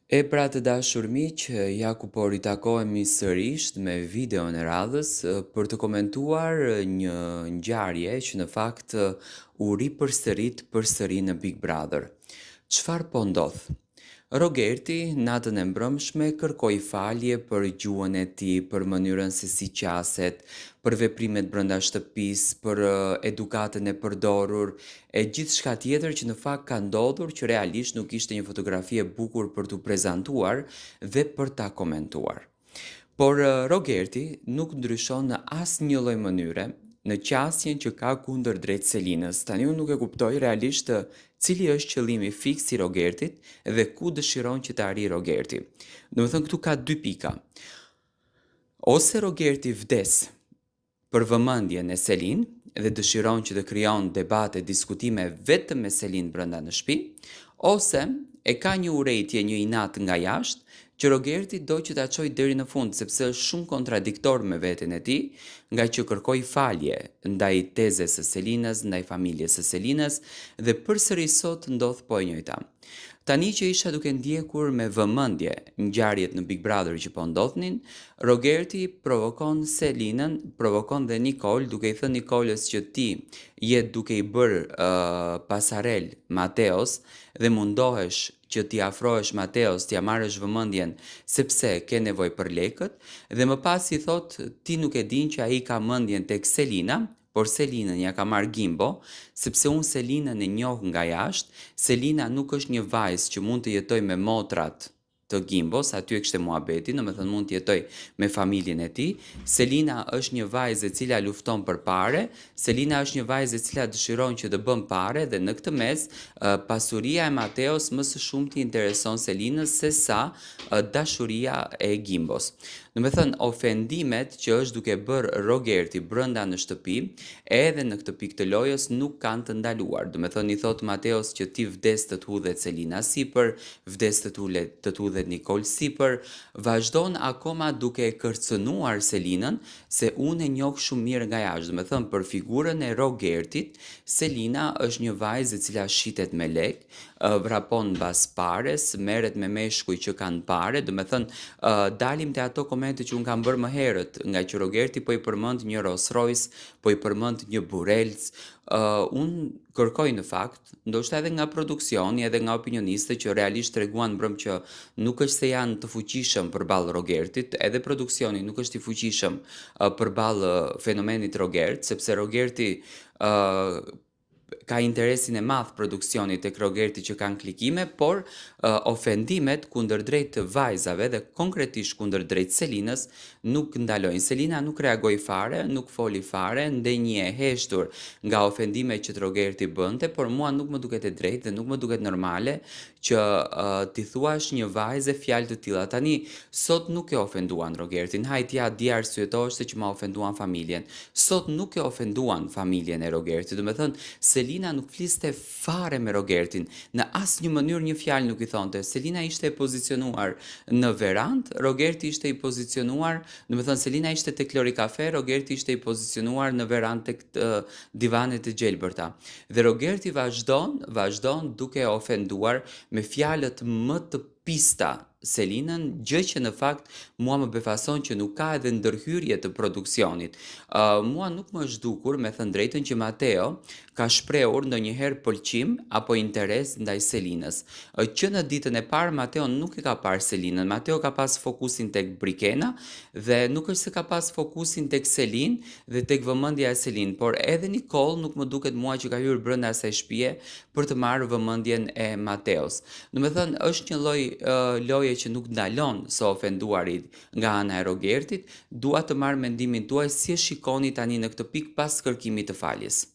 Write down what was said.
E pra të dashur miq, ja ku po ritakohemi sërish me videon e radhës për të komentuar një ngjarje që në fakt u ripërsërit përsëri në Big Brother. Çfarë po ndodh? Rogerti, natën e mbrëmshme, kërkoi falje për gjuhën e tij, për mënyrën se si qaset, për veprimet brenda shtëpisë, për edukatën e përdorur, e gjithçka tjetër që në fakt ka ndodhur që realisht nuk ishte një fotografi e bukur për t'u prezantuar dhe për ta komentuar. Por Rogerti nuk ndryshon në asnjë lloj mënyre në qasjen që ka kundër drejt Selinës. Tani unë nuk e kuptoj realisht cili është qëllimi fiks i Rogertit dhe ku dëshiron që të arrijë Rogerti. Domethënë këtu ka dy pika. Ose Rogerti vdes për vëmendjen e Selinë dhe dëshiron që të krijon debate, diskutime vetëm me Selinë brenda në shtëpi, ose e ka një urrejtje, një inat nga jashtë që Rogerti do që ta çojë deri në fund sepse është shumë kontradiktor me veten e tij, nga që kërkoi falje ndaj tezes së Selinës, ndaj familjes së Selinës dhe përsëri sot ndodh po e njëjta. Tani që isha duke ndjekur me vëmendje ngjarjet në Big Brother që po ndodhnin, Rogerti provokon Selinën, provokon dhe Nikol, duke i thënë Nikolës që ti je duke i bërë pasarel Mateos dhe mundohesh që t'i afrohesh Mateos, t'ia marrësh vëmendjen sepse ke nevojë për lekët, dhe më pas i thot ti nuk e din që ai ka mendjen tek Selina, por Selinën ja ka marrë Gimbo, sepse unë Selinën e njoh nga jashtë. Selina nuk është një vajzë që mund të jetoj me motrat të Gimbos, aty e kishte muhabeti, domethënë mund të jetoj me familjen e tij. Selina është një vajzë e cila lufton për pare, Selina është një vajzë e cila dëshiron që të bën pare dhe në këtë mes pasuria e Mateos më së shumti intereson Selinës se sa dashuria e Gimbos. Domethënë ofendimet që është duke bërë Rogerti brenda në shtëpi, edhe në këtë pikë të lojës nuk kanë të ndaluar. Domethënë i thot Mateos që ti vdes të t'hudhet Selina sipër, vdes të t'hudhet Nikol sipër, vazhdon akoma duke e kërcënuar Selinën se unë e njoh shumë mirë nga jashtë. Domethënë për figurën e Rogertit, Selina është një vajzë e cila shitet me lek, vrapon mbas pares, merret me meshkuj që kanë pare, dalim te ato komente që unë kam bërë më herët, nga që Rogerti po i përmend një Rolls Royce, po i përmend një Burelc. Unë kërkoj në fakt, ndoshta edhe nga produksioni, edhe nga opinionistët që realisht treguan mbrëm që nuk është se janë të fuqishëm përballë Rogertit, edhe produksioni nuk është i fuqishëm përballë fenomenit Rogert, sepse Rogerti ka interesin e madh produksioni tek Rogerti që kanë klikime, por ofendimet kundërdrejt të vajzave dhe konkretisht kundërdrejt Selinës nuk ndalojnë. Selina nuk reagoi fare, nuk foli fare, ndenjë e heshtur nga ofendimet që Rogerti bënte, por mua nuk më duket e drejtë dhe nuk më duket normale që ti thuash një vajze fjalë të tilla. Tani sot nuk e ofenduan Rogertin, hajt ja di arsyetosh se që ma ofenduan familjen. Sot nuk e ofenduan familjen e Rogertit. Domethënë Selina nuk fliste fare me Rogertin, në asnjë mënyrë një fjalë nuk i thonte. Selina ishte e pozicionuar në verand, Rogerti ishte i pozicionuar, domethënë Selina ishte tek Lori Kafe, Rogerti ishte i pozicionuar në verand tek divanet e gjelbërta. Dhe Rogerti vazhdon duke ofenduar me fjalët më të pista Selinën, gjë që në fakt mua më befason që nuk ka edhe ndërhyrje të produksionit. Mua nuk më është dukur, me thënë drejtën, që Mateo ka shprehur ndonjëherë pëlqim apo interes ndaj Selinës. Që në ditën e parë Mateo nuk e ka parë Selinën, Mateo ka pas fokusin tek Brikena dhe nuk është se ka pas fokusin tek Selin dhe tek vëmendja e Selin, por edhe Nikol nuk më duket mua që ka hyrë brenda asaj shtëpie për të marrë vëmendjen e Mateos. Domethënë është një lloj loje që nuk ndalon së ofenduarit nga ana e Rogertit. Dua të marr mendimin tuaj si e shikoni tani në këtë pikë pas kërkimit të faljes.